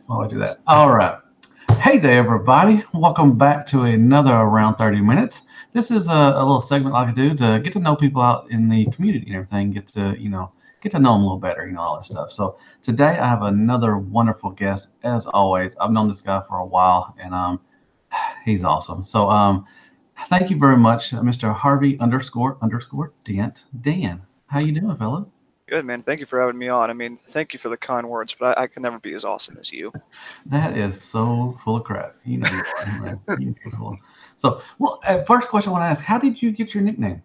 while I do that. All right. Hey there, everybody. Welcome back to another Around 30 Minutes. This is a little segment I could do to get to know people out in the community and everything, get to know them a little better, all that stuff. So today I have another wonderful guest, as always. I've known this guy for a while, and he's awesome. So thank you very much, Mr. Harvey underscore Dent. Dan, how you doing, fella? Good, man. Thank you for having me on. I mean, thank you for the kind words, but I can never be as awesome as you. That is so full of crap. You know you are, man. You're full. So, well, first question I want to ask: how did you get your nickname?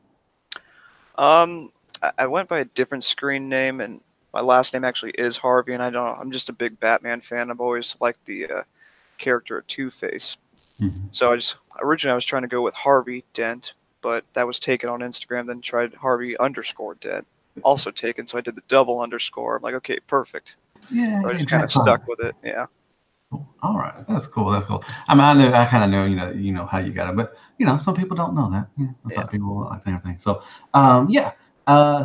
I went by a different screen name, and my last name actually is Harvey, and I don't know. I'm just a big Batman fan. I've always liked the character of Two-Face. Mhm. So originally I was trying to go with Harvey Dent, but that was taken on Instagram. Then tried Harvey underscore Dent, also taken. So I did the double underscore. I'm like, okay, perfect. Yeah, So I yeah, just kind of jackpot. stuck with it. Yeah. Cool. All right, that's cool. That's cool. I mean, I kind of know, how you got it, but some people don't know that. Some Yeah. people like everything. So, yeah.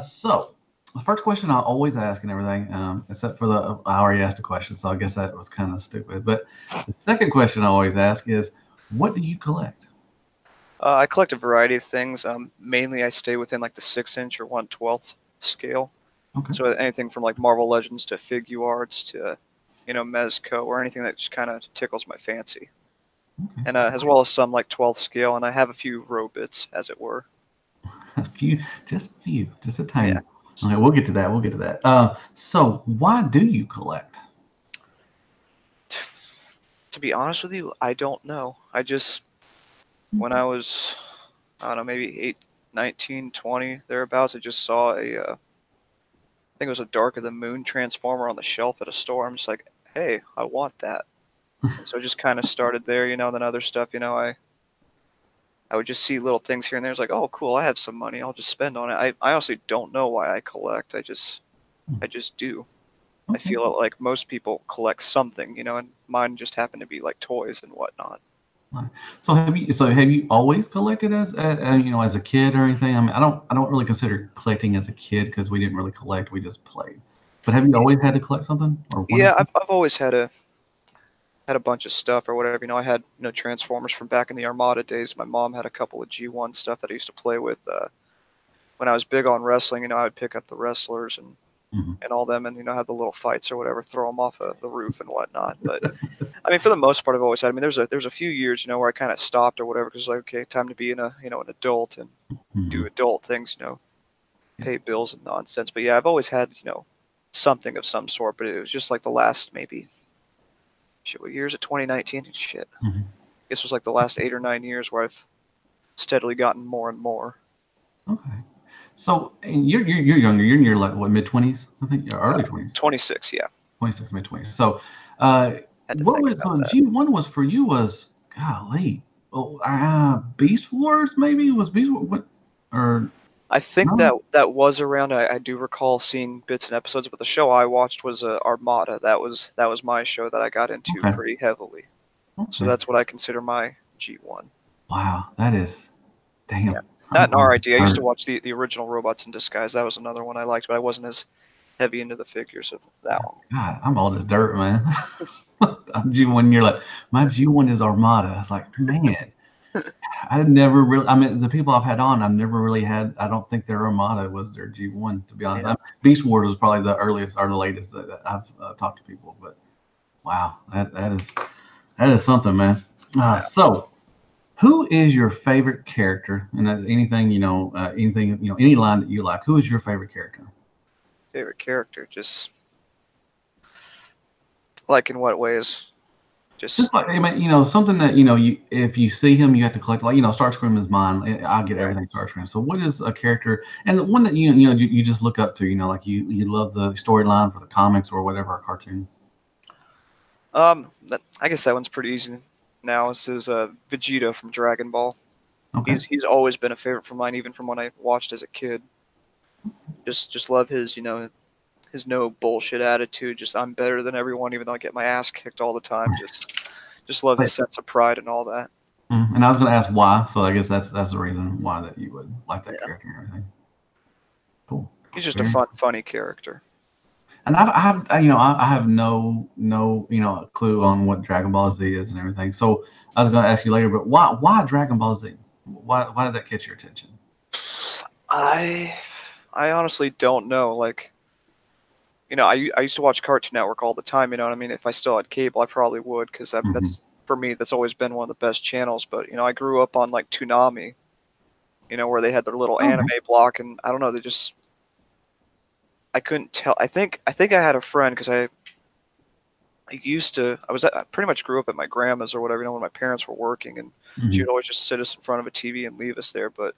So the first question I always ask and everything, except for I already asked a question, so I guess that was kind of stupid. But the second question I always ask is, what do you collect? I collect a variety of things. Mainly I stay within like the 6 inch or 1/12 scale. Okay. So anything from like Marvel Legends to Figuarts to, Mezco or anything that just kind of tickles my fancy. Okay. And as well as some like 12th scale, and I have a few Robits, as it were. A few, just a tiny. Yeah. Okay, we'll get to that. We'll get to that. So why do you collect? To be honest with you, I don't know. When I was, I don't know, maybe 8, 19, 20, thereabouts, I just saw I think it was a Dark of the Moon Transformer on the shelf at a store. I'm just like, hey, I want that. And so I just kind of started there, then other stuff, I would just see little things here and there. It's like, oh, cool, I have some money. I'll just spend on it. I honestly don't know why I collect. I just do. I Okay. feel like most people collect something, and mine just happen to be like toys and whatnot. Right. So have you always collected as a kid or anything? I mean, I don't really consider collecting as a kid because we didn't really collect, we just played. But have you always had to collect something or wanted Yeah, to? I've always had a bunch of stuff or whatever. I had Transformers from back in the Armada days. My mom had a couple of G1 stuff that I used to play with when I was big on wrestling. I would pick up the wrestlers Mhm. and all them, and have the little fights or whatever, throw them off of the roof and whatnot. But I mean, for the most part, I've always had. I mean, there's a few years, where I kind of stopped or whatever because like, okay, time to be an adult and do Mhm. adult things, Yeah. pay bills and nonsense. But yeah, I've always had something of some sort. But it was just like the last maybe shit. What year is it? 2019. Shit. I Mhm. guess it was like the last 8 or 9 years where I've steadily gotten more and more. Okay. So and you're younger. You're in your like what mid 20s, I think, or early 20s, 26. Yeah, 26, mid 20s. So, uh, had to what think was about so that. G1 was for you was golly, Beast Wars maybe was Beast Wars what or I think no? that was around. I do recall seeing bits and episodes, but the show I watched was Armada. That was my show that I got into Okay. pretty heavily. So Okay. that's what I consider my G1. Wow, that is Yeah, damn. that and I'm RID. I used to hurt. watch the original Robots in Disguise. That was another one I liked, but I wasn't as heavy into the figures of that one. God, I'm old as dirt, man. I'm G1. You're like my G1 is Armada. I was like, man, I never really. I mean, the people I've had on, I've never really had. I don't think their Armada was their G1. To be honest, Yeah, Beast Wars was probably the earliest or the latest that I've talked to people. But wow, that is something, man. yeah. So, who is your favorite character? And anything any line that you like. Who is your favorite character? Favorite character, just like in what ways? Just Just like I mean, something that you if you see him, you have to collect. Like Starscream is mine. I get right. everything Starscream. So what is a character and the one that you just look up to? Like you love the storyline for the comics or whatever a cartoon. I guess that one's pretty easy now. This is Vegeta from Dragon Ball. Okay. He's always been a favorite of mine, even from when I watched as a kid. Just love his his no bullshit attitude. Just I'm better than everyone, even though I get my ass kicked all the time. Just love his But, sense of pride and all that. and I was going to ask why. So I guess that's the reason why that you would like that Yeah, character and everything. Cool. he's just a Very. funny character. And I have no clue on what Dragon Ball Z is and everything. So I was going to ask you later, but why Dragon Ball Z? Why did that catch your attention? I I honestly don't know. Like, I used to watch Cartoon Network all the time. You know what I mean? If I still had cable, I probably would, because Hmm. that's for me. That's always been one of the best channels. But I grew up on like Toonami. Where they had their little anime Okay. block, and I don't know. They just I couldn't tell. I think I had a friend because I used to. I pretty much grew up at my grandma's or whatever. When my parents were working, and she Hmm. would always just sit us in front of a TV and leave us there. But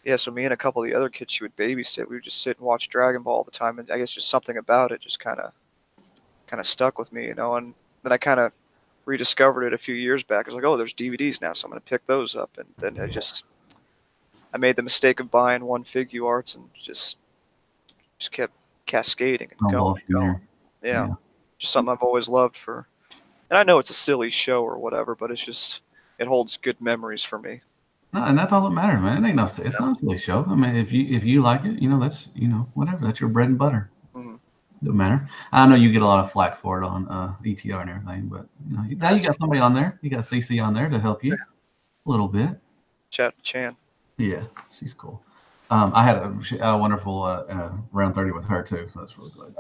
yeah, so me and a couple of the other kids she would babysit. We would just sit and watch Dragon Ball all the time, and I guess just something about it just kind of stuck with me, and then I kind of rediscovered it a few years back. I was like, oh, there's DVDs now, so I'm gonna pick those up, and then I made the mistake of buying one Figure Arts and just kept cascading and going Snowball and from going. there. Yeah, Yeah. just something I've always loved for. And I know it's a silly show or whatever, but it holds good memories for me. No, and that's all that matters, man. It ain't no. It's Yeah. not a silly show. I mean, if you like it, that's whatever. That's your bread and butter. Mhm. It don't matter. I know you get a lot of flack for it on ETR and everything, but now you That's got somebody on there. You got CC on there to help you a little bit. Chat Chan. Yeah, she's cool. I had a wonderful round 30 with her too, so that's really good.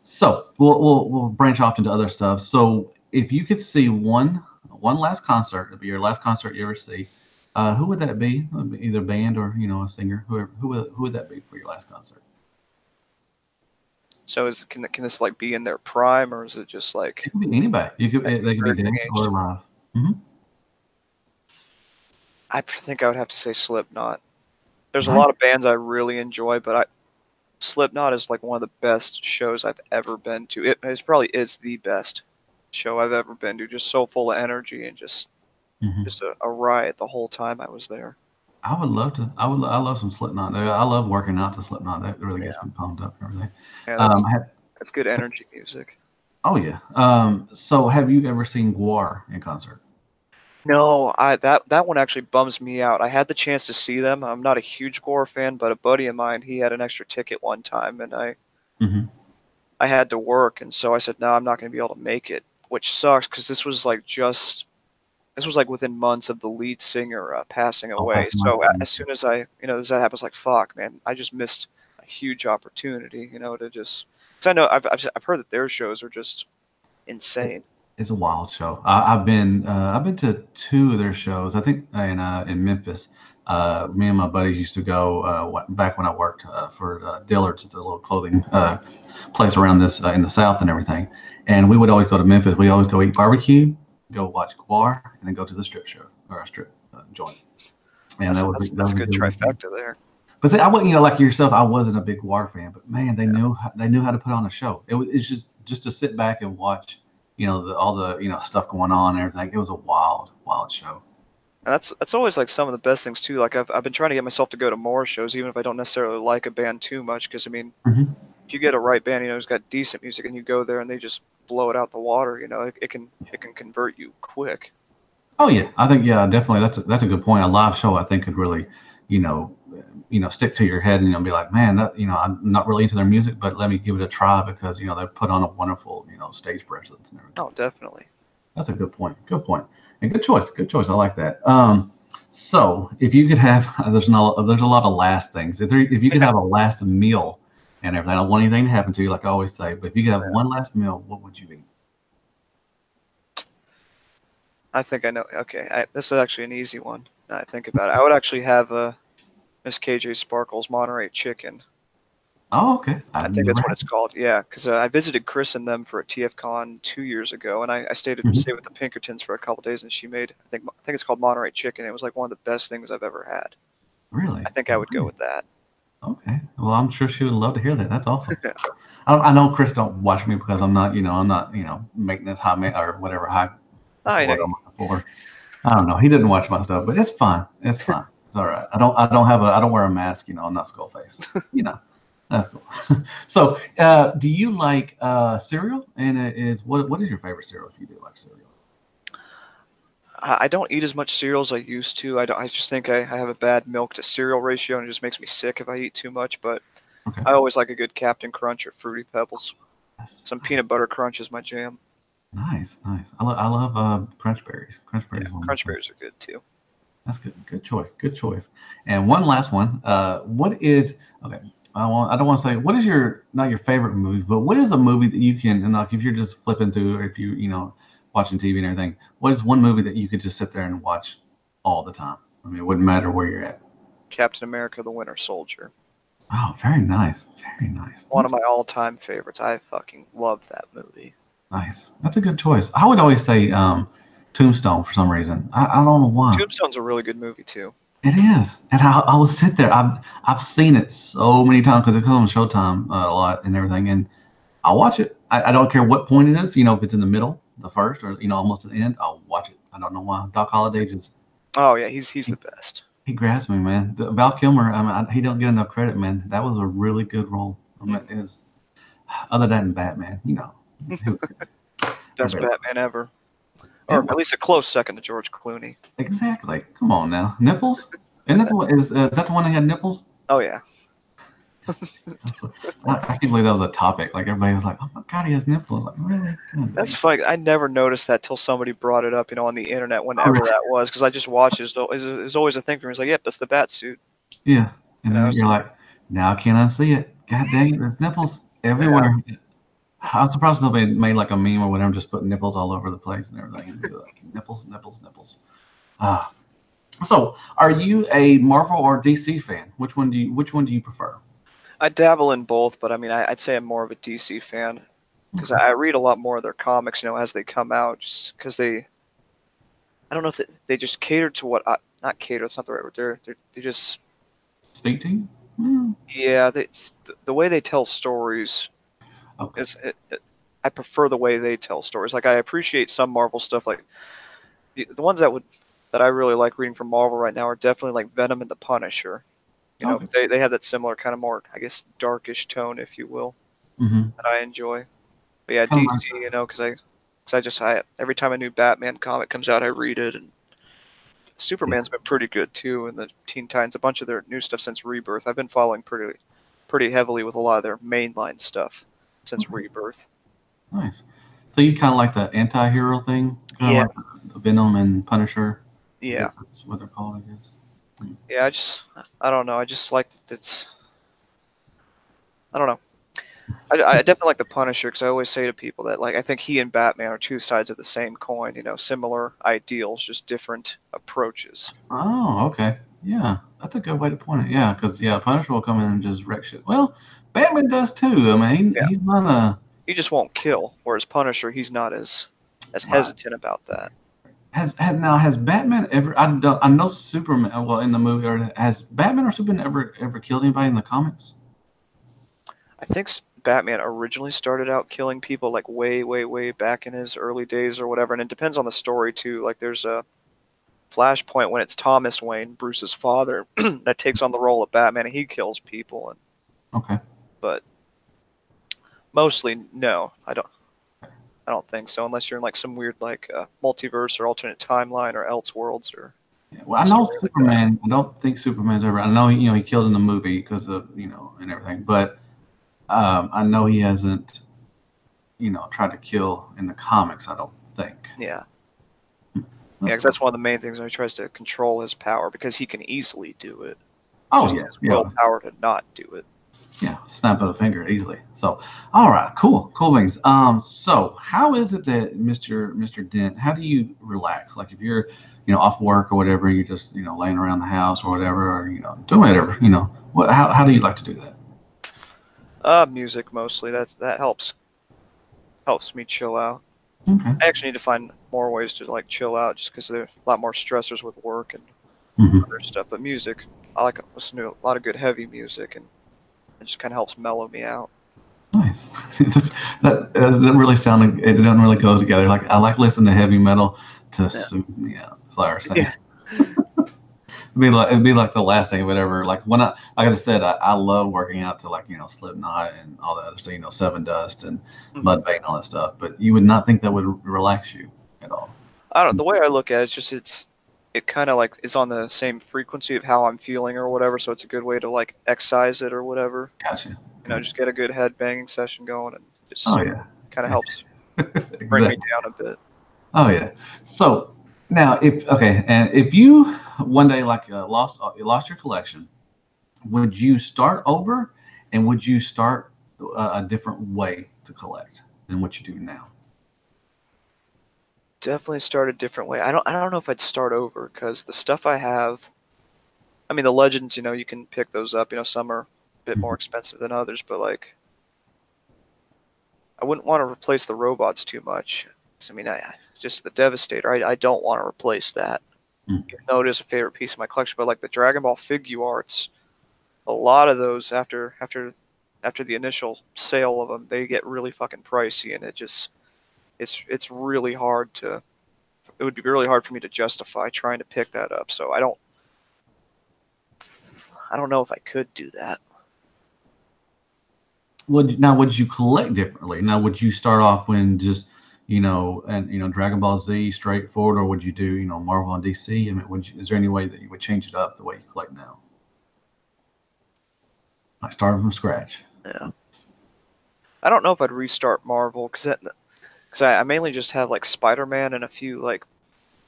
So we'll branch off into other stuff. So if you could see one last concert, it'd be your last concert you ever see. Who would that be? Either band or a singer. Who would that be for your last concert? So can this like be in their prime, or is it just It like could be anybody. They could be converging dead age? or alive. Hmm. I think I would have to say Slipknot. There's a Right. lot of bands I really enjoy, but Slipknot is like one of the best shows I've ever been to. It probably is the best show I've ever been to. Just so full of energy and Hmm. just a riot the whole time I was there. I would love to. I love some Slipknot. I love working out to Slipknot. That really gets Yeah, me pumped up and everything. yeah, Um, that's ha- that's good energy music. oh yeah. So have you ever seen Guar in concert? No, that one actually bums me out. I had the chance to see them. I'm not a huge Gore fan, but a buddy of mine, he had an extra ticket one time, and Hmm. I had to work, and so I said, no, I'm not going to be able to make it, which sucks because this was like within months of the lead singer passing Oh, away. passing So away. as soon as that happens, like fuck, man, I just missed a huge opportunity, to just because I know I've heard that their shows are just insane. It's a wild show. I've been to two of their shows. I think in Memphis. Me and my buddies used to go back when I worked for Dillard's. It's a little clothing place around this in the South and everything. And we would always go to Memphis. We always go eat barbecue, go watch Guar, and then go to the strip show or a strip joint. And That's that was that's that that's a was a good good weekend. trifecta there. But see, I wasn't, like yourself, I wasn't a big War fan. But man, Yeah, they knew how to put on a show. It's just to sit back and watch, all the stuff going on and everything. It was a wild show. and that's always like some of the best things too. Like I've been trying to get myself to go to more shows, even if I don't necessarily like a band too much. Because I mean, Hmm. if you get a right band, who's got decent music, and you go there and they just blow it out the water, it can convert you quick. Oh yeah, I think yeah, definitely. That's a good point. A live show, I think, could really, you know, stick to your head and be like, man, that I'm not really into their music, but let me give it a try because they put on a wonderful stage presence and everything. Oh, definitely. That's a good point. Good point. And good choice. Good choice. I like that. So if you could have, there's a lot of last things. If you could have a last meal and everything, I don't want anything to happen to you, like I always say. But if you could have one last meal, what would you eat? I think I know. Okay, this is actually an easy one. Now I think about it. I would actually have Miss KJ Sparkle's Monterey Chicken. Oh, okay. I I've think never that's what had. it's called. Yeah, because I visited Chris and them for a TF Con 2 years ago, and I stayed Mhm. with the Pinkertons for a couple days, and she made I think it's called Monterey Chicken. It was like one of the best things I've ever had. Really? I think I would go Okay. with that. Okay. Well, I'm sure she would love to hear that. That's awesome. I know Chris don't watch me because I'm not, making this or whatever high. What's the I know. word I'm looking for? I don't know. He didn't watch my stuff, but it's fine. It's fine. It's all right. I don't wear a mask. I'm not skull face. You know, that's cool. So, do you like cereal? And what is your favorite cereal if you do like cereal? I don't eat as much cereal as I used to. I just think I have a bad milk to cereal ratio, and it just makes me sick if I eat too much. But Okay. I always like a good Captain Crunch or Fruity Pebbles. That's Some peanut butter crunch is my jam. nice, nice. I love crunch berries. Crunch Yeah, berries one of crunch my favorites. berries are good too. That's good. Good choice. Good choice. And one last one. What is okay? I don't want to say what is your not your favorite movie, but what is a movie that you can and like if you're just flipping through or if you know watching TV and everything, what is one movie that you could just sit there and watch all the time? I mean, it wouldn't matter where you're at. Captain America: The Winter Soldier. Oh, very nice. Very nice. One of my all-time favorites. I fucking love that movie. Nice. That's a good choice. I would always say Tombstone for some reason. I don't know why. Tombstone's a really good movie too. It is, and I will sit there. I've seen it so many times because it comes on Showtime a lot and everything, and I'll watch it. I don't care what point it is. You know, if it's in the middle, the first, or you know, almost at the end, I'll watch it. I don't know why. Doc Holliday just Oh yeah, he's he, the best. he grabs me, man. Val Kilmer. I mean, he don't get enough credit, man. That was a really good role. I mean, Mhm. it is other than Batman. You know, he was good. Best Everybody- Batman ever, or yeah, at least a close second to George Clooney. exactly. Come on now, nipples. Isn't that the one? Is that the one that had nipples? Oh yeah, That's what, I can't believe that was a topic. Like everybody was like, "Oh my God, he has nipples!" Like really? God that's dang. funny. I never noticed that till somebody brought it up, on the internet, Oh, whenever really? that was, because I just watched it. So it's always a thing for me. It's like, yep, that's the bat suit. Yeah. And And I then was, you're like, now I can't unsee it. God dang it, there's nipples yeah, everywhere. I'm surprised nobody made like a meme or whatever, just put nipples all over the place and everything. And be like, nipples, nipples, nipples. Ah. So, are you a Marvel or DC fan? Which one do you prefer? I dabble in both, but I mean, I'd say I'm more of a DC fan because Okay. I read a lot more of their comics, as they come out, just because I don't know if they just cater to not cater. That's not the right word. They just, Speak to you? Hmm. yeah, the way they tell stories Okay. I prefer the way they tell stories. Like I appreciate some Marvel stuff, like the ones that I really like reading from Marvel right now are definitely like Venom and the Punisher. Okay. They have that similar kind of more, I guess, darkish tone, if you will, Mm-hmm. that I enjoy. But yeah, Kind of DC, because I every time a new Batman comic comes out, I read it, and like, Superman's been pretty good too, and the Teen Titans, a bunch of their new stuff since Rebirth. I've been following pretty heavily with a lot of their mainline stuff yeah. since Okay. Rebirth. Nice. So you kind of like the anti-hero thing, kind of Yeah, like the Venom and Punisher. I guess yeah, that's what they're called. I guess. Hmm. yeah. I don't know. I just like that I don't know. I definitely like the Punisher because I always say to people that like I think he and Batman are two sides of the same coin. Similar ideals, just different approaches. Oh, okay. Yeah, that's a good way to point it. Yeah, because yeah, Punisher will come in and just wreck shit. Well, Batman does too. I mean, Yeah, he's not a he just won't kill, whereas Punisher, he's not as right. hesitant about that. Has Batman ever? I know Superman. Well, in the movie, or has Batman or Superman ever killed anybody in the comics? I think Batman originally started out killing people like way, way, way back in his early days or whatever, and it depends on the story too. Like there's a Flashpoint when it's Thomas Wayne, Bruce's father, that takes on the role of Batman and he kills people. And Okay. but mostly no, I don't think so, unless you're in like some weird like multiverse or alternate timeline or Elseworlds or Yeah, well, I know story like that. Superman. I don't think Superman's ever. I know he killed in the movie because of and everything, but I know he hasn't tried to kill in the comics. I don't think. Yeah, yeah, That's because cool. that's one of the main things when he tries to control his power because he can easily do it. It's Oh just yeah, his yeah. willpower to not do it. Yeah, snap of a finger easily. So, all right, cool things. So how is it that Mr. Dent? How do you relax? Like if you're, off work or whatever, you're just, laying around the house or whatever, or doing whatever, what? How do you like to do that? Music mostly. That helps me chill out. Okay. I actually need to find more ways to like chill out, just because there's a lot more stressors with work and Hmm. other stuff. But music, I like to listen to a lot of good heavy music, and it just kind of helps mellow me out. Nice. That doesn't really sound. It doesn't really go together. Like I like listening to heavy metal to Yeah. soothe me out. That's what I was saying. Yeah. It'd be like the last thing, whatever. Like when like I just said, I love working out to like Slipknot and all that other stuff, Seven Dust and Mhm. Mudvayne and all that stuff. But you would not think that would relax you at all. I don't. The way I look at it, it's just it kind of like is on the same frequency of how I'm feeling or whatever. So it's a good way to like excise it or whatever. Gotcha. You know, Gotcha. just get a good head banging session going, and Oh just yeah. kind of helps bring me Exactly. down a bit. Oh yeah. So now, if okay, and if you one day like you lost your collection, would you start over, and would you start a different way to collect than what you do now? Definitely start a different way. I don't know if I'd start over because the stuff I have. I mean, the legends. You know, you can pick those up. You know, some are a bit more Mhm. expensive than others, but like I wouldn't want to replace the robots too much. 'Cause, I mean, just the Devastator. I don't want to replace that. Mm. Even though it is a favorite piece of my collection, but like the Dragon Ball figure arts, a lot of those after the initial sale of them, they get really fucking pricey, and it's really hard to. It would be really hard for me to justify trying to pick that up. So I don't know if I could do that. Would you collect differently? Now, would you start off when just and Dragon Ball Z straightforward, or would you do Marvel and DC? I mean, is there any way that you would change it up the way you collect now, like starting from scratch? Yeah, I don't know if I'd restart Marvel because I mainly just have like Spider-Man and a few like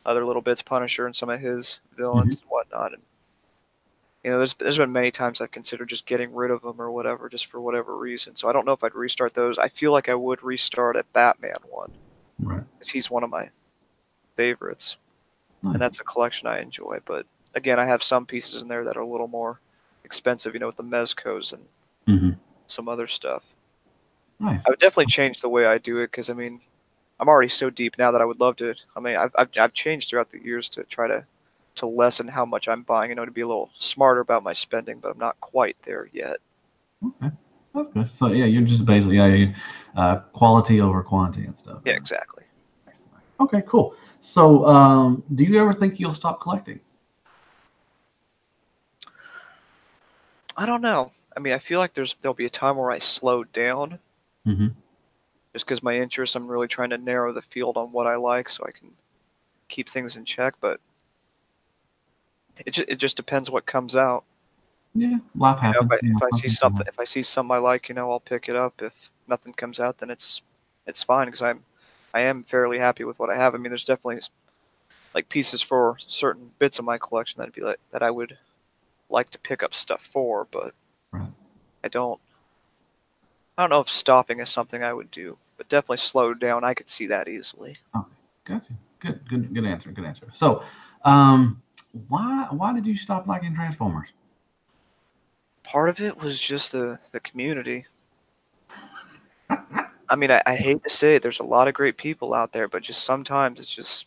other little bits, Punisher and some of his Hmm. villains and whatnot. And you know, there's been many times I've considered just getting rid of them or whatever, just for whatever reason. So I don't know if I'd restart those. I feel like I would restart a Batman one Right. because he's one of my favorites, and Nice. that's a collection I enjoy. But again, I have some pieces in there that are a little more expensive, you know, with the Mezcos and Hmm. some other stuff. I Nice. would definitely change the way I do it because I mean, I'm already so deep now that I would love to. I mean, I've changed throughout the years to try to lessen how much I'm buying, you know, to be a little smarter about my spending, but I'm not quite there yet. Okay. That's good. So yeah, you're just basically quality over quantity and stuff. Yeah, exactly. Okay, cool. So, do you ever think you'll stop collecting? I don't know. I mean, I feel like there'll be a time where I slow down Hmm. just because my interests. I'm really trying to narrow the field on what I like so I can keep things in check. But it just depends what comes out. Yeah, life You know, happens. if I see Something can something happen. if I see something I like, you know, I'll pick it up. If nothing comes out, then it's fine because I am fairly happy with what I have. I mean, there's definitely like pieces for certain bits of my collection that'd be like that I would like to pick up stuff for, but Right. I don't I don't know if stopping is something I would do, but definitely slow down. I could see that easily. Okay. Gotcha. Good answer. Good answer. So, um, why did you stop liking Transformers? Part of it was just the community. I mean, I hate to say it, there's a lot of great people out there, but just sometimes it's just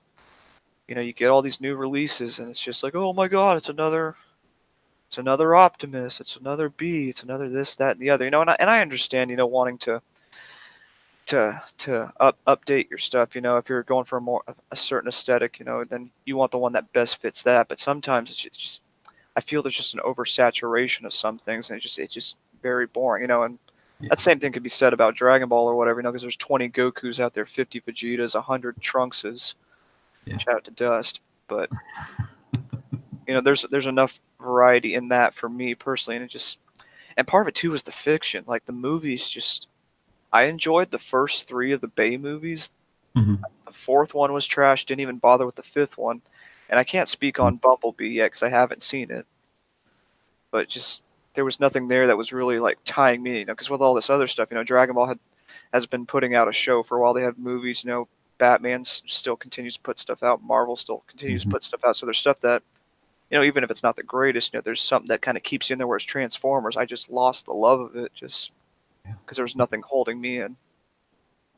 you know, you get all these new releases and it's just like, oh my god, it's another Optimus, it's another B, it's another this, that, and the other. You know, and I understand, you know, wanting to update your stuff. You know, if you're going for a certain aesthetic, you know, then you want the one that best fits that. But sometimes it's just I feel there's just an oversaturation of some things, and it's just very boring. You know, and Yeah. that same thing could be said about Dragon Ball or whatever. You know, because there's 20 Gokus out there, 50 Vegetas, 100 Trunkses. Yeah. Shout out to Dust, but you know, there's enough variety in that for me personally, and part of it too is the fiction. Like the movies, just I enjoyed the first three of the Bay movies. Hmm. The fourth one was trash. Didn't even bother with the fifth one, and I can't speak on Bumblebee yet because I haven't seen it. But just there was nothing there that was really like tying me. You know, because with all this other stuff, you know, Dragon Ball has been putting out a show for a while. They have movies. You know, Batman still continues to put stuff out. Marvel still continues to Hmm. put stuff out. So there's stuff that you know, even if it's not the greatest, you know, there's something that kind of keeps you in there. Whereas Transformers, I just lost the love of it just Yeah. because there was nothing holding me in.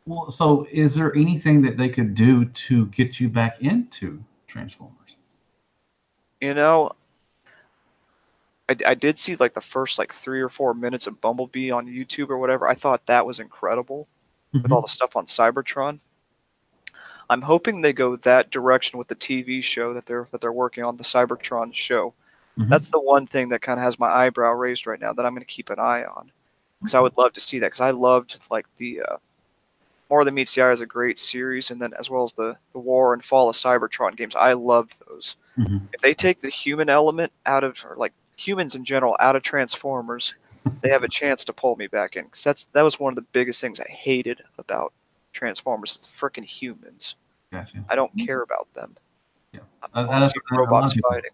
Well, so is there anything that they could do to get you back into Transformers? You know, I did see like the first like 3 or 4 minutes of Bumblebee on YouTube or whatever. I thought that was incredible with all Hmm. the stuff on Cybertron. I'm hoping they go that direction with the TV show that they're working on, the Cybertron show. Hmm. That's the one thing that kind of has my eyebrow raised right now that I'm going to keep an eye on because I would love to see that because I loved like More Than Meets the Eye is a great series, and then as well as the War and Fall of Cybertron games. I loved those. Hmm. If they take the human element out of, or like humans in general, out of Transformers, they have a chance to pull me back in. Because that was one of the biggest things I hated about Transformers is freaking humans. Gotcha. I don't care about them. Yeah, I want to see a lot robots of people, fighting.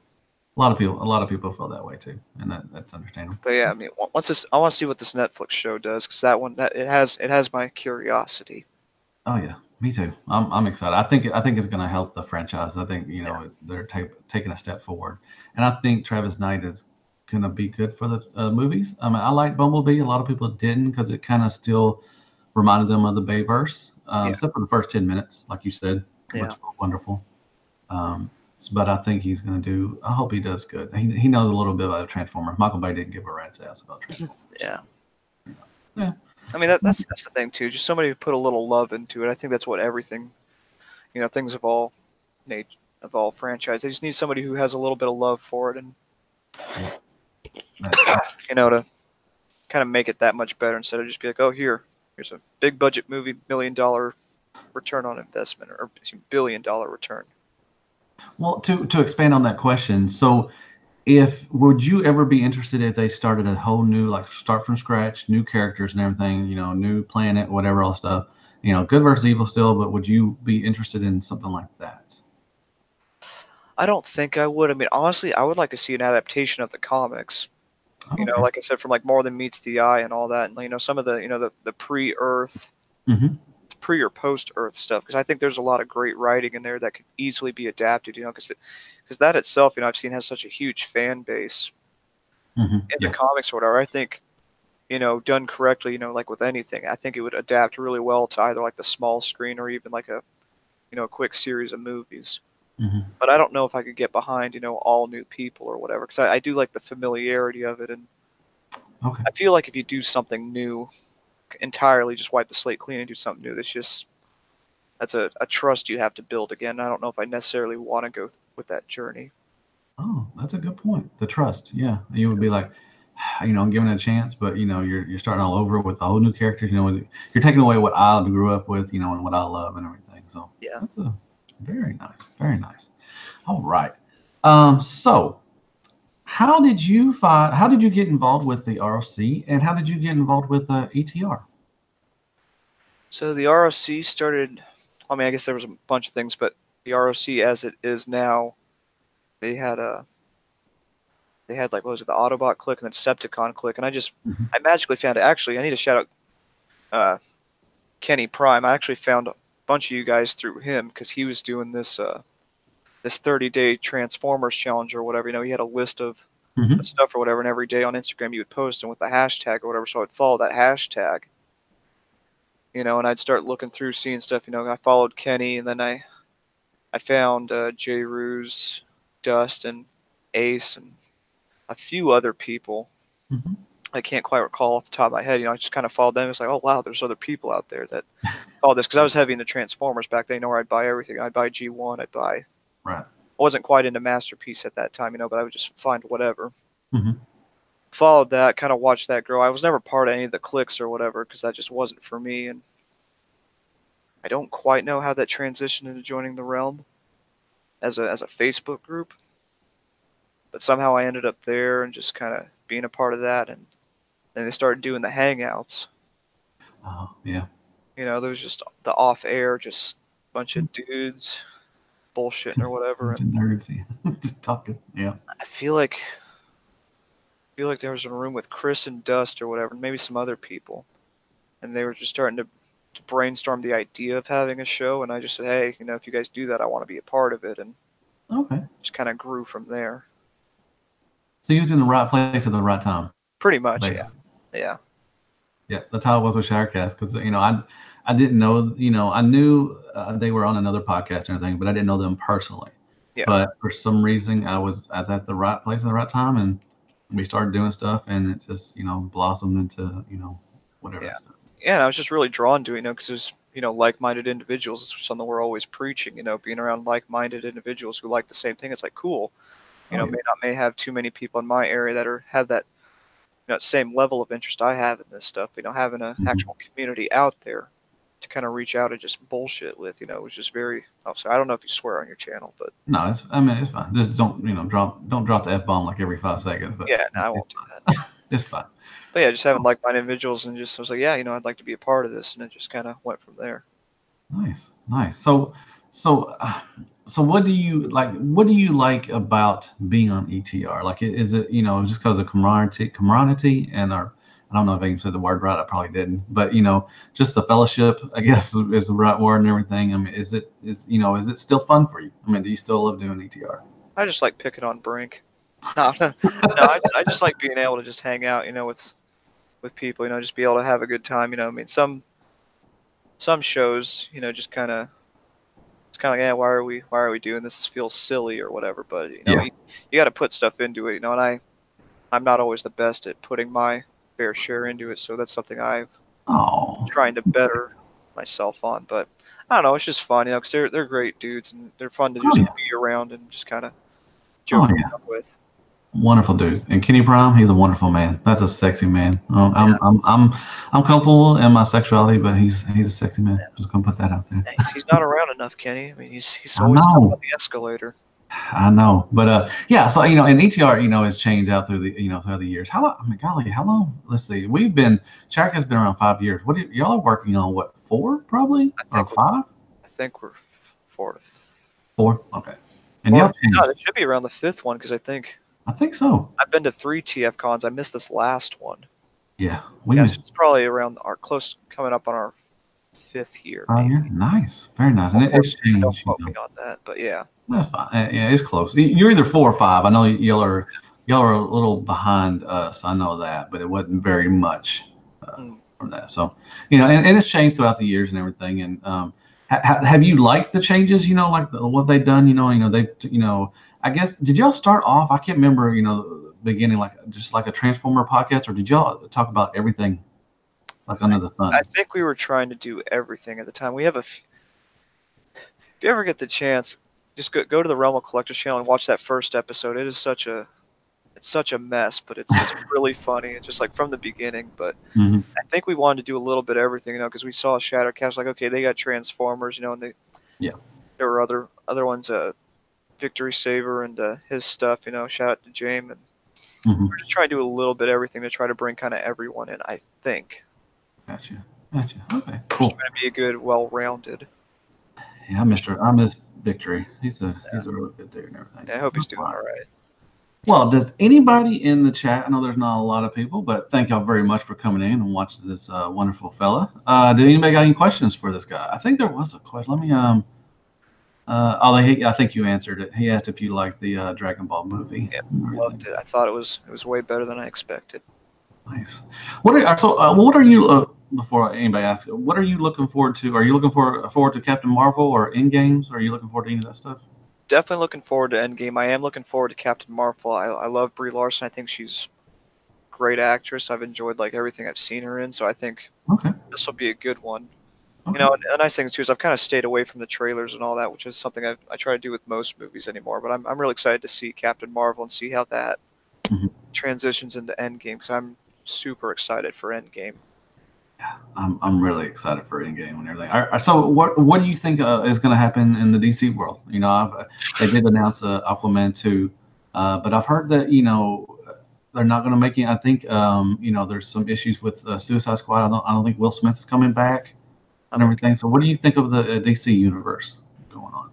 a lot of people feel that way too, and that's understandable. But yeah, I mean, once this, I want to see what this Netflix show does because that it has my curiosity. Oh yeah, me too. I'm excited. I think it's going to help the franchise. I think Yeah, they're taking a step forward, and I think Travis Knight is going to be good for the movies. I mean, I like Bumblebee. A lot of people didn't because it kind of still reminded them of the Bayverse, yeah, except for the first 10 minutes, like you said, yeah. which were wonderful. But I think he's going to do. I hope he does good. He knows a little bit about Transformers. Michael Bay didn't give a rat's ass about Transformers. So, Yeah. yeah. I mean that's the thing too. Just somebody who put a little love into it. I think that's what everything, things of all nature, of all franchise. They just need somebody who has a little bit of love for it, and Yeah. to kind of make it that much better instead of just be like, oh, here's a big budget movie, $1 million return on investment, or $1 billion return. Well, to expand on that question, so if would you ever be interested if they started a whole new like start from scratch, new characters and everything, new planet, whatever all stuff, good versus evil still, but would you be interested in something like that? I don't think I would. I mean, honestly, I would like to see an adaptation of the comics. Oh, okay. Like I said, from like More Than Meets the Eye and all that, and some of the the pre-Earth, Hmm. pre or post-Earth stuff, because I think there's a lot of great writing in there that could easily be adapted. Because that itself, I've seen has such a huge fan base in the Yeah. comics or whatever. I think done correctly, like with anything, I think it would adapt really well to either like the small screen or even like a quick series of movies. Hmm. But I don't know if I could get behind, all new people or whatever, because I do like the familiarity of it, and Okay. I feel like if you do something new entirely, just wipe the slate clean and do something new, that's a trust you have to build again. I don't know if I necessarily want to go with that journey. Oh, that's a good point. The trust. Yeah. You would be like, giving it a chance, but you're starting all over with a whole new characters. You're taking away what I grew up with, and what I love and everything. So Yeah. that's a very nice, very nice. All right. So how did you get involved with the ROC and how did you get involved with ETR? So the ROC started. I mean, I guess there was a bunch of things, but the ROC as it is now, they had a they had like what was it, the Autobot click and the Decepticon click, and Hmm. I magically found it. Actually, I need to shout out uh, Kenny Prime. I actually found a bunch of you guys through him because he was doing this 30-day Transformers challenge or whatever. He had a list of Hmm. stuff or whatever, and every day on Instagram you would post and with the hashtag or whatever. So I'd follow that hashtag, and I'd start looking through, seeing stuff. I followed Kenny, and then I found J. Ruse, Dust, and Ace, and a few other people. Hmm. I can't quite recall off the top of my head. I just kind of followed them. It's like, oh wow, there's other people out there that follow this because I was heavy into Transformers back then. Where I'd buy everything. I'd buy G1. I Right. wasn't quite into Masterpiece at that time, but I would just find whatever. Hmm. Followed that, kind of watched that grow. I was never part of any of the cliques or whatever because that just wasn't for me, and I don't quite know how that transitioned into joining the Realm as a Facebook group, but somehow I ended up there and just kind of being a part of that, and then they started doing the hangouts. Oh, yeah. There was just the off air, just a bunch of dudes bullshitting or whatever, Bunch of and nerds, yeah. Just talking. Yeah. I feel like there was a room with Chris and Dust or whatever, maybe some other people, and they were just starting to brainstorm the idea of having a show, and I just said, hey, if you guys do that, I want to be a part of it, and Okay. just kind of grew from there. So you was in the right place at the right time, Pretty much, yeah. basically. Yeah. Yeah, that's how it was with Showercast because I didn't know I knew they were on another podcast and everything, but I didn't know them personally. Yeah. But for some reason, I was at the right place at the right time, and we started doing stuff, and it just blossomed into whatever Yeah. stuff. Yeah, and I was just really drawn to it, because there's, like-minded individuals. It's something we're always preaching, being around like-minded individuals who like the same thing. It's like, cool. Oh yeah. May have too many people in my area that have that, same level of interest I have in this stuff. Having an Hmm. actual community out there to kind of reach out and just bullshit with. It was just very. Oh, sorry, I don't know if you swear on your channel, but No, I mean, it's fine. Just don't drop the F-bomb like every 5 seconds, but yeah, no, I won't do that. it's fine. But yeah, just having like-minded individuals, and just I was like, yeah, I'd like to be a part of this, and it just kind of went from there. Nice, nice. So, so what do you like? What do you like about being on ETR? Like, is it just because of camaraderie, and our I don't know if I can say the word right. I probably didn't, but just the fellowship, I guess is the right word and everything. I mean, is it still fun for you? I mean, do you still love doing ETR? I just like picking on Brink. No, no, I just like being able to just hang out, with people, just be able to have a good time. I mean, some shows, it's kind of like, yeah, why are we doing this? This feels silly or whatever. But Yeah. you got to put stuff into it, and I'm not always the best at putting my fair share into it, so that's something I'm Oh, trying to better myself on. But I don't know, it's just fun, because they're great dudes, and they're fun to oh just yeah, be around and just kind of oh joke yeah. around with. Wonderful dude. And Kenny Prime, he's a wonderful man. That's a sexy man. Yeah, I'm comfortable in my sexuality, but he's a sexy man. Just gonna put that out there. he's not around enough, Kenny. I mean, he's I always stuck on know, the escalator. I know, but yeah. So and ETR, has changed out through the years. How long? I mean, golly, how long? Let's see. Shark has been around 5 years. What y'all are working on? What, four probably I or think we're five? I think we're four. Four. Okay. And Or y'all no, changed. it should be around the fifth one because I think I think so. I've been to 3 TF cons. I missed this last one. Yeah, we Yeah, so missed it's probably around our close coming up on our 5th year, 5 years. maybe. Nice, very nice, and Don't it's don't changed. quote me on that, but yeah. That's fine. Yeah, it's close. You're either 4 or 5. I know y'all are a little behind us. I know that, but it wasn't very much Mm. from that. So, and it's changed throughout the years and everything. And have you liked the changes? Like what they've done. They. I guess did y'all start off? I can't remember. The beginning like just like a Transformer podcast, or did y'all talk about everything like I under the I sun? think we were trying to do everything at the time. We have if you ever get the chance, just go to the Realm of Collectors channel and watch that first episode. It's such a mess, but it's really funny. It's just like from the beginning, but Hmm. I think we wanted to do a little bit of everything, because we saw Shattercast, like, okay, they got Transformers, and Yeah. there were other ones, Victory Saver and his stuff, shout out to James, and Hmm. we're just trying to do a little bit of everything to try to bring kind of everyone in, I think. Gotcha. Gotcha. Okay. Just Cool. trying to be a good, well-rounded. Yeah, I miss Victory. He's a really good dude and everything. Yeah, I hope he's That's doing fine. all right. Well, does anybody in the chat? I know there's not a lot of people, but thank y'all very much for coming in and watching this wonderful fella. Did anybody got any questions for this guy? I think there was a question. Let me I think you answered it. He asked if you liked the Dragon Ball movie. Yeah, And loved everything. it. I thought it was way better than I expected. Nice. What are you? Before anybody asks, what are you looking forward to? Are you looking forward to Captain Marvel or In Games? Are you looking forward to any of that stuff? Definitely looking forward to Endgame. I am looking forward to Captain Marvel. I love Brie Larson. I think she's a great actress. I've enjoyed like everything I've seen her in, so I think Okay. this will be a good one. Okay. And the nice thing too is I've kind of stayed away from the trailers and all that, which is something I try to do with most movies anymore. But I'm really excited to see Captain Marvel and see how that Mhm. transitions into Endgame, because I'm super excited for Endgame. I'm really excited for Endgame and everything. So what do you think is going to happen in the DC world? They did announce Aquaman 2, but I've heard that they're not going to make it. I think there's some issues with Suicide Squad. I don't think Will Smith is coming back and I'm okay. everything. So what do you think of the DC universe going on?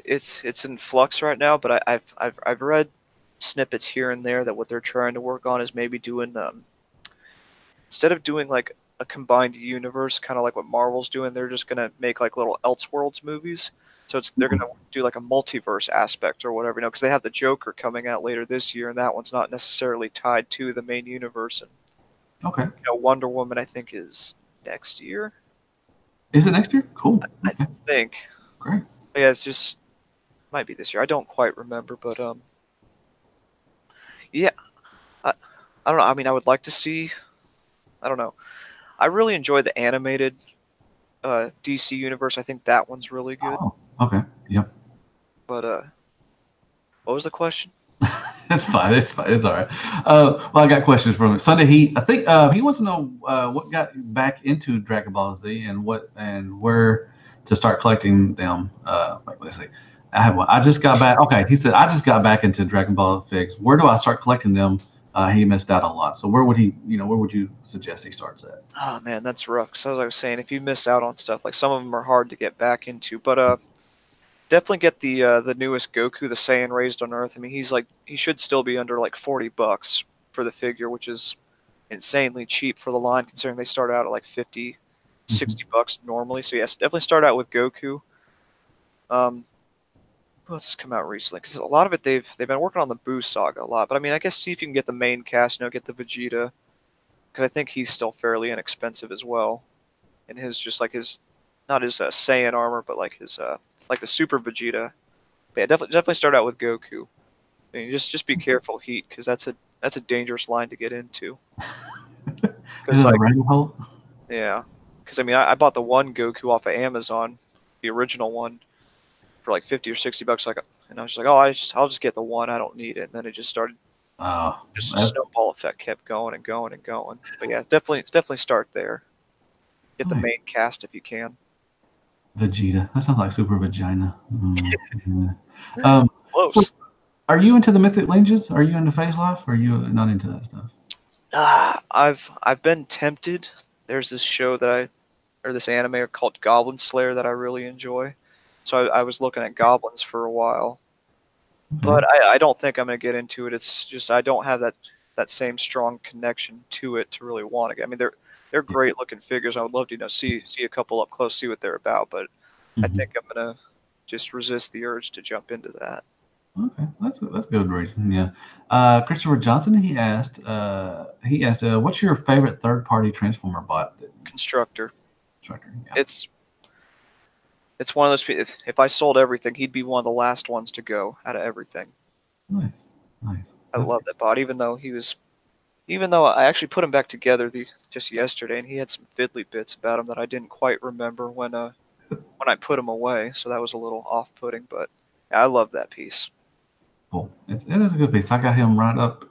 It's in flux right now, but I've read snippets here and there that what they're trying to work on is maybe doing instead of doing like a combined universe, kind of like what Marvel's doing, they're just gonna make like little Elseworlds movies. So they're gonna do like a multiverse aspect or whatever, because they have the Joker coming out later this year, and that one's not necessarily tied to the main universe. And Okay, Wonder Woman, I think, is next year. is it next year? Cool. I Okay, think. great. But yeah, it's just might be this year. I don't quite remember, but yeah, I, I don't know. I mean, I would like to see. I don't know. I really enjoy the animated DC universe. I think that one's really good. Oh, okay. Yep. But what was the question? It's fine. It's fine. It's all right. Well, I got questions from him. Sunday, I think he wants to know what got you back into Dragon Ball Z and what and where to start collecting them. Like, let's see. I have one. I just got back. Okay, he said I just got back into Dragon Ball figs. Where do I start collecting them? He missed out on a lot. So where would he? Where would you suggest he starts at? Oh man, that's rough. So as I was saying, if you miss out on stuff, like some of them are hard to get back into, but definitely get the newest Goku, the Saiyan raised on Earth. I mean, he should still be under like $40 for the figure, which is insanely cheap for the line considering they start out at like 50, Mm-hmm. $60 normally. So yes, definitely start out with Goku. Um, who else has come out recently? Because a lot of it they've been working on the Buu saga a lot. But I mean, I guess see if you can get the main cast. Get the Vegeta because I think he's still fairly inexpensive as well. And his just like his not his Saiyan armor, but like his like the Super Vegeta. But yeah, definitely start out with Goku. I mean, just be careful, Heat, because that's a dangerous line to get into. Is Because it a like rabbit hole? yeah, because I mean I bought the one Goku off of Amazon, the original one, for like 50 or 60 bucks. Like, and I was just like, oh, I'll just get the one. I don't need it. And then it just started, Oh, just a that's snowball effect kept going and going and going. But yeah, definitely start there. Get the nice. main cast if you can. Vegeta. That sounds like super vagina. Yeah. So Close. are you into the mythic lineages? Are you into phase life? Or are you not into that stuff? I've been tempted. There's this show or this anime called Goblin Slayer that I really enjoy. So I was looking at goblins for a while, Okay. but I don't think I'm gonna get into it. It's just I don't have that same strong connection to it to really want to get. I mean, they're Yeah. great looking figures. I would love to see a couple up close, see what they're about, but I Hmm. think I'm gonna just resist the urge to jump into that. Okay, that's a good reason. Yeah. Christopher Johnson. He asked, what's your favorite third party transformer bot? Constructor. Instructor. Yeah. It's it's one of those. If I sold everything, he'd be one of the last ones to go out of everything. Nice. Nice. I That's love that bot, even though I actually put him back together just yesterday, and he had some fiddly bits about him that I didn't quite remember when I put him away, so that was a little off-putting. But yeah, I love that piece. cool. It is a good piece. I got him right up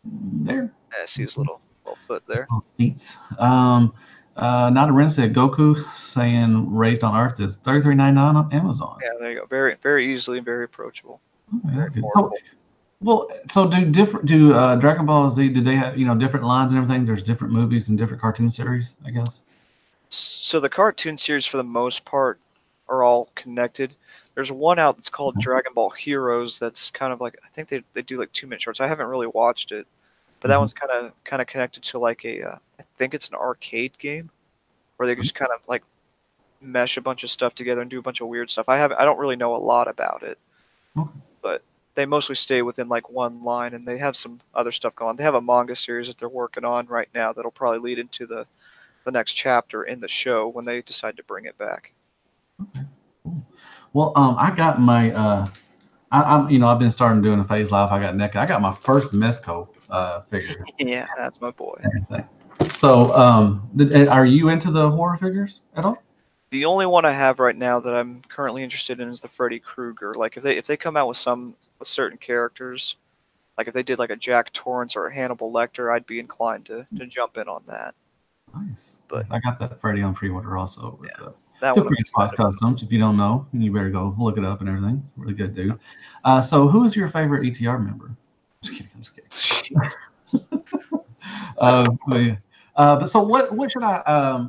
there. Yeah, I see his little foot there. Oh, beats. Not a Ren said Goku saying raised on Earth is 33.99 on Amazon. Yeah, there you go. Very very easily and very approachable, Oh, yeah, very that's good. So, affordable. well, so do Dragon Ball Z? Do they have different lines and everything? There's different movies and different cartoon series, I guess. So the cartoon series, for the most part, are all connected. There's one out that's called Okay. Dragon Ball Heroes. That's kind of like I think they do like 2 minute shorts. I haven't really watched it, but that Hmm. one's kind of connected to like I think it's an arcade game where they just kind of like mesh a bunch of stuff together and do a bunch of weird stuff. I don't really know a lot about it, Okay. but they mostly stay within like one line, and they have some other stuff going on. They have a manga series that they're working on right now that'll probably lead into the next chapter in the show when they decide to bring it back. Okay. Cool. Well, I got my I've been starting doing a phase life. I got NECA. I got my first Mesco figure. Yeah, that's my boy. And everything. So, are you into the horror figures at all? The only one I have right now that I'm currently interested in is the Freddy Krueger. Like if they come out with certain characters, like if they did like a Jack Torrance or a Hannibal Lecter, I'd be inclined to jump in on that. Nice. But I got that Freddy on pre-order also with yeah, the that one I'm Super Spot excited Customs. If you don't know, you better go look it up and everything. It's a really good dude. So, who is your favorite ETR member? Just kidding. I'm just kidding. about. But, yeah. But so what should I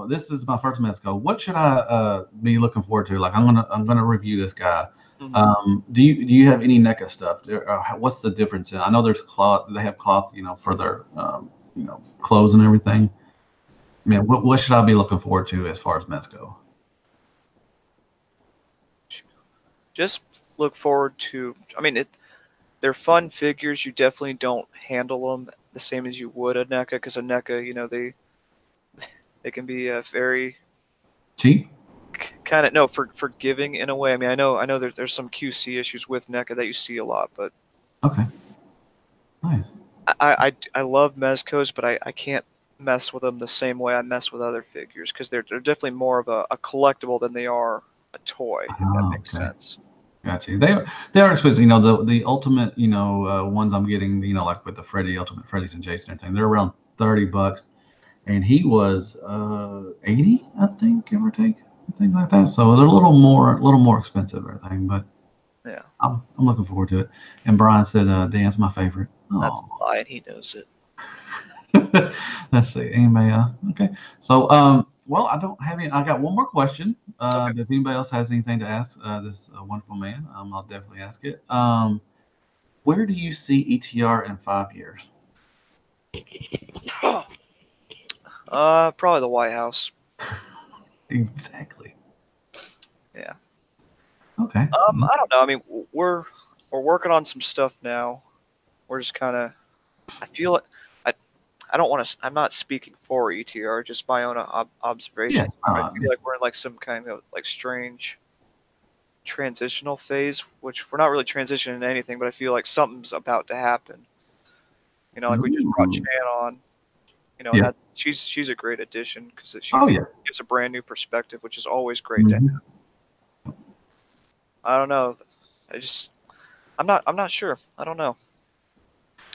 this is my first Mezco. What should I be looking forward to? Like I'm gonna review this guy. Mhm. Do you have any NECA stuff? What's the difference in? I know there's cloth. They have cloth, for their clothes and everything. Man, what should I be looking forward to as far as Mezco? Just look forward to. I mean, they're fun figures. You definitely don't handle them the same as you would a NECA because a NECA, they can be very Cheap? kind of no forgiving in a way. I mean, I know there's some QC issues with NECA that you see a lot, but Okay, nice. I love Mezcos, but I can't mess with them the same way I mess with other figures because they're definitely more of a collectible than they are a toy, if that Oh, makes okay. sense. Gotcha. They are expensive. You know, the ultimate, ones I'm getting, like with the Freddy, Ultimate Freddy's and Jason and everything, they're around $30, and he was 80, I think, give or take, things like that. So they're a little more expensive, everything. But Yeah, I'm looking forward to it. And Brian said, Dan's my favorite. that's Oh, a lie, and he knows it. let's see. Anybody? Okay. So, well, I don't have any. I got one more question. Okay. If anybody else has anything to ask this wonderful man, I'll definitely ask it. Where do you see ETR in 5 years? Probably the White House. Exactly. Yeah. Okay. I don't know. I mean, we're working on some stuff now. We're just kind of. I feel it. I I don't want to. I'm not speaking for ETR, just my own Yeah. observations. I feel like we're in like some kind of like strange transitional phase, which we're not really transitioning to anything, but I feel like something's about to happen. Like we just brought Ooh. Chan on. And Yeah. that she's a great addition because she Oh yeah. gives a brand new perspective, which is always great to have. Mhm. I don't know. I just I'm not sure. I don't know.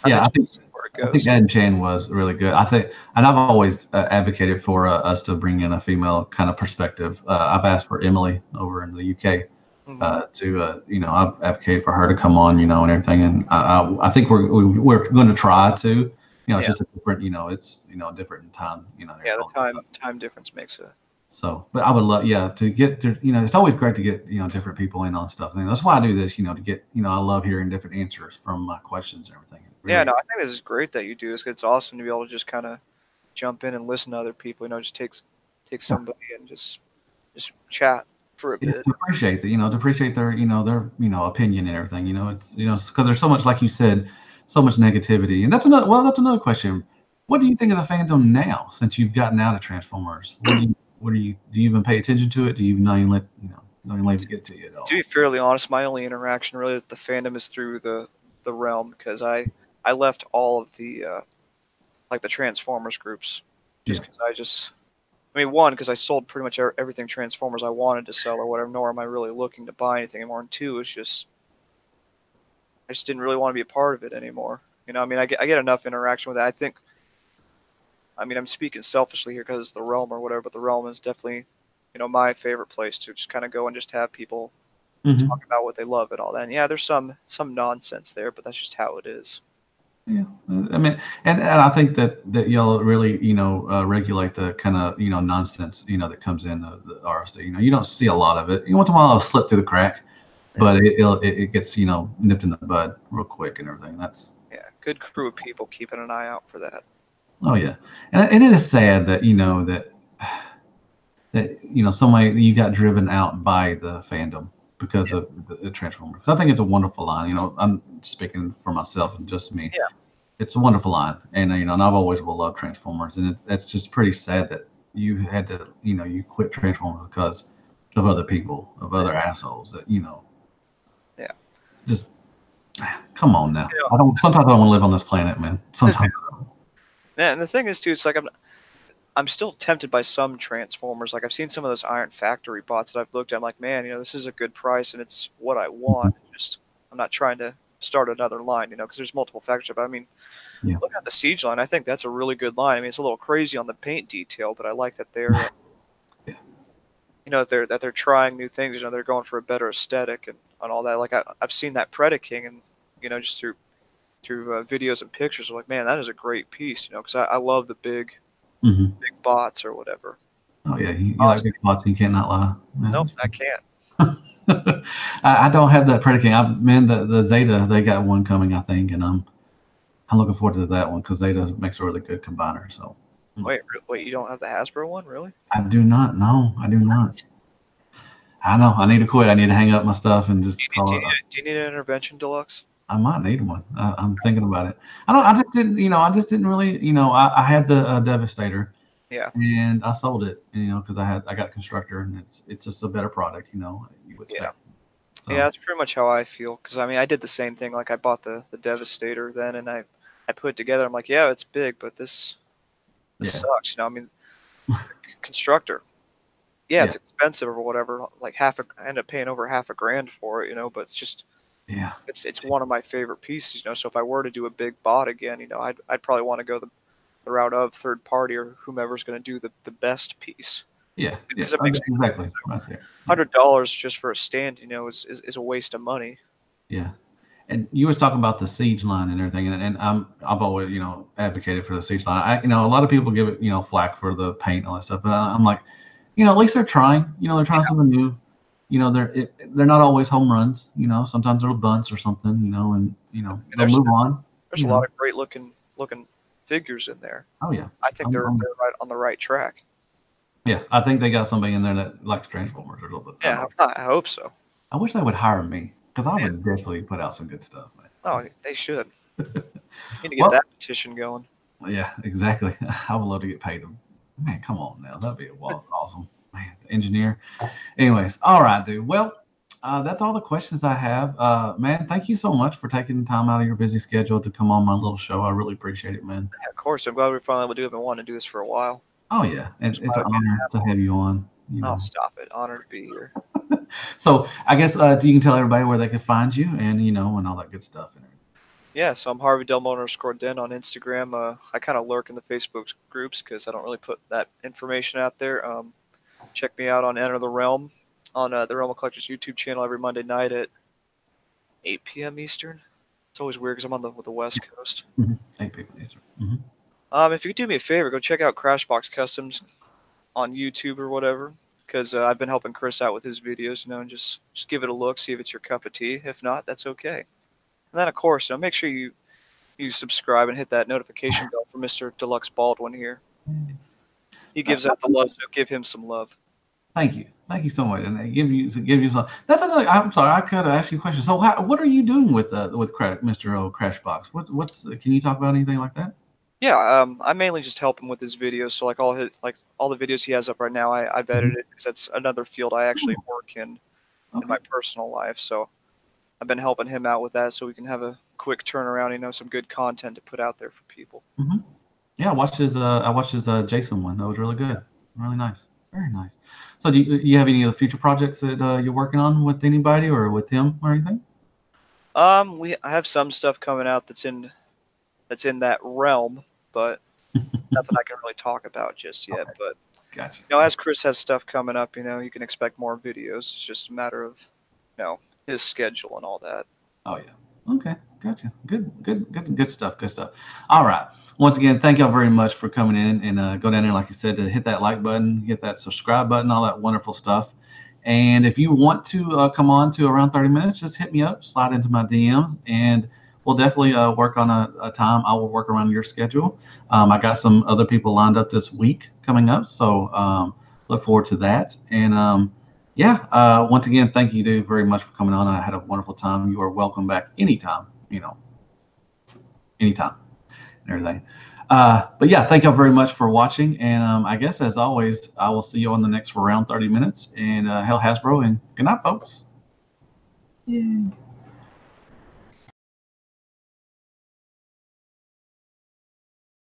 I'm Yeah. interested to see where it I think goes. Ed Chan was really good. I think, and I've always advocated for us to bring in a female kind of perspective. I've asked for Emily over in the UK Hmm. I've advocated for her to come on, and everything. And I think we're going to try to, it's Yeah, just a different, it's, a different time, yeah. The all that stuff. time difference makes a So, but I would love, yeah, to get to, it's always great to get, different people in on stuff. And that's why I do this, to get, I love hearing different answers from my questions and everything. It yeah. really, No, I think this is great that you do this. It's awesome to be able to just kind of jump in and listen to other people. Just take yeah. somebody and just chat for a Yeah, bit. to appreciate that, to appreciate their, opinion and everything. It's, because there's so much, like you said, so much negativity. And that's another question. What do you think of the fandom now, since you've gotten out of Transformers? Do you even pay attention to it? Do you not even don't even let it get to you at To be all? fairly honest, my only interaction really with the fandom is through the realm because I left all of the like the Transformers groups Yeah. just because I mean, one, because I sold pretty much everything Transformers I wanted to sell or whatever, nor am I really looking to buy anything anymore. And two, it's just I just didn't really want to be a part of it anymore. I mean, I get enough interaction with it. I mean, I'm speaking selfishly here because it's the realm or whatever, but the realm is definitely, my favorite place to just kind of go and just have people Hmm. talk about what they love and all that. And yeah, there's some nonsense there, but that's just how it is. Yeah. I mean, and I think that y'all really, regulate the kind of, nonsense, that comes in the RSD. You don't see a lot of it. Once in a while, it'll slip through the crack, Yeah, but it gets, nipped in the bud real quick and everything. That's yeah, good crew of people keeping an eye out for that. Oh yeah, and it is sad that somebody you got driven out by the fandom because Yeah, of the Transformers. 'Cause I think it's a wonderful line. I'm speaking for myself and just me. yeah, It's a wonderful line, and and I've always will love Transformers, and it's just pretty sad that you had to you quit Transformers because of other people, of yeah, other assholes that yeah. just come on now. You know, I don't. Sometimes I don't want to live on this planet, man. Sometimes. yeah, and the thing is too, it's like I'm still tempted by some Transformers. Like I've seen some of those Iron Factory bots that I've looked at. I'm like, man, this is a good price and it's what I want. Just I'm not trying to start another line, because there's multiple factors. But I mean, Yeah. look at the Siege line. I think that's a really good line. I mean, it's a little crazy on the paint detail, but I like that they're Yeah. they're trying new things. They're going for a better aesthetic and all that. Like I've seen that Predaking and just through videos and pictures. I'm like, man, that is a great piece. Because I love the Hmm. big bots or whatever. Oh yeah, you like Honestly, big spots and you cannot lie. Yeah, nope, that's I can't. I don't have that predicate. Man, the Zeta they got one coming, I think, and I'm looking forward to that one because Zeta makes a really good combiner. So I'm looking. Wait, you don't have the Hasbro one, really? I do not know. I do not. What? I know. I need to quit. I need to hang up my stuff and Do just you need, do call you it. need, do you need an intervention deluxe? I might need one. I'm thinking about it. I don't. I just didn't. I just didn't really. I had the Devastator Yeah, and I sold it. Because I got constructor and it's just a better product. You would yeah, expect. yeah. So That's pretty much how I feel. Because I mean, I did the same thing. Like I bought the Devastator then, and I put it together. I'm like, yeah, it's big, but this yeah. sucks. I mean, constructor. yeah, Yeah, it's expensive or whatever. Like I end up paying over $500 for it, but it's just yeah, it's one of my favorite pieces. So if I were to do a big bot again, I'd probably want to go the route of third party or whomever's going to do the best piece, yeah, yeah. because it makes Exactly, right there. Yeah, $100 just for a stand, is a waste of money. yeah. And you was talking about the siege line and everything, and I've always advocated for the siege line. A lot of people give it flack for the paint and all that stuff, but I'm like, at least they're trying. They're trying something new. They're not always home runs. Sometimes they're bunts or something. And And they'll move on. there's a lot of great looking figures in there. Oh yeah, I think they're right on the right track. yeah. I think they got somebody in there that likes Transformers a little bit. Yeah, I hope so. I wish they would hire me because I Man, would definitely put out some good stuff, oh, they should. Need to get Well, that petition going. yeah, exactly. I would love to get paid them. Man, come on now, that'd be awesome. Man, the engineer. Anyways, all right, dude. Well, that's all the questions I have. Man, thank you so much for taking the time out of your busy schedule to come on my little show. I really appreciate it, man. Yeah, of course, I'm glad we finally able to do it. I've been wanting to do this for a while. Oh yeah, Just it's an finally made it honor to happen. have you on. Oh, stop it! Honored to be here. So I guess you can tell everybody where they can find you and all that good stuff. Yeah, so I'm Harvey Delmo_Den on Instagram. I kind of lurk in the Facebook groups because I don't really put that information out there. Check me out on Enter the Realm on the Realm of Collectors YouTube channel every Monday night at 8 p.m. Eastern. It's always weird because I'm on the West Coast. Mm-hmm. 8 people. Mm-hmm. If you could do me a favor, go check out Crashbox Customs on YouTube or whatever, because I've been helping Chris out with his videos, and just give it a look, see if it's your cup of tea. If not, that's okay. And then, of course, make sure you subscribe and hit that notification bell for Mr. Deluxe Baldwin here. He gives out the love, so give him some love. Thank you so much, and they give you some. That's another. I'm sorry, I could ask you a question. So, what are you doing with Mr. Crashbox? What's can you talk about anything like that? Yeah, I mainly just help him with his videos. So all the videos he has up right now, I've edited because that's another field I actually work in my personal life. So I've been helping him out with that, so we can have a quick turnaround. Some good content to put out there for people. Mm-hmm. Yeah, I watched his Jason one. That was really good, really nice, very nice. So, do you have any other future projects that you're working on with anybody or with him or anything? I have some stuff coming out that's in that realm, but nothing I can really talk about just yet. Okay. But Gotcha. as Chris has stuff coming up, you can expect more videos. It's just a matter of his schedule and all that. Oh yeah. Okay. Gotcha. Good stuff. Good stuff. All right. Once again, thank y'all very much for coming in and go down there, like you said, to hit that like button, hit that subscribe button, all that wonderful stuff. And if you want to come on to around 30 minutes, just hit me up, slide into my DMs, and we'll definitely work on a time. I will work around your schedule. I got some other people lined up this week coming up, so look forward to that. And once again, thank you, dude, very much for coming on. I had a wonderful time. You are welcome back anytime, anytime and everything. But yeah, thank y'all very much for watching. And I guess, as always, I will see you on the next around 30 minutes. And Hell Hasbro, and good night, folks. Yay.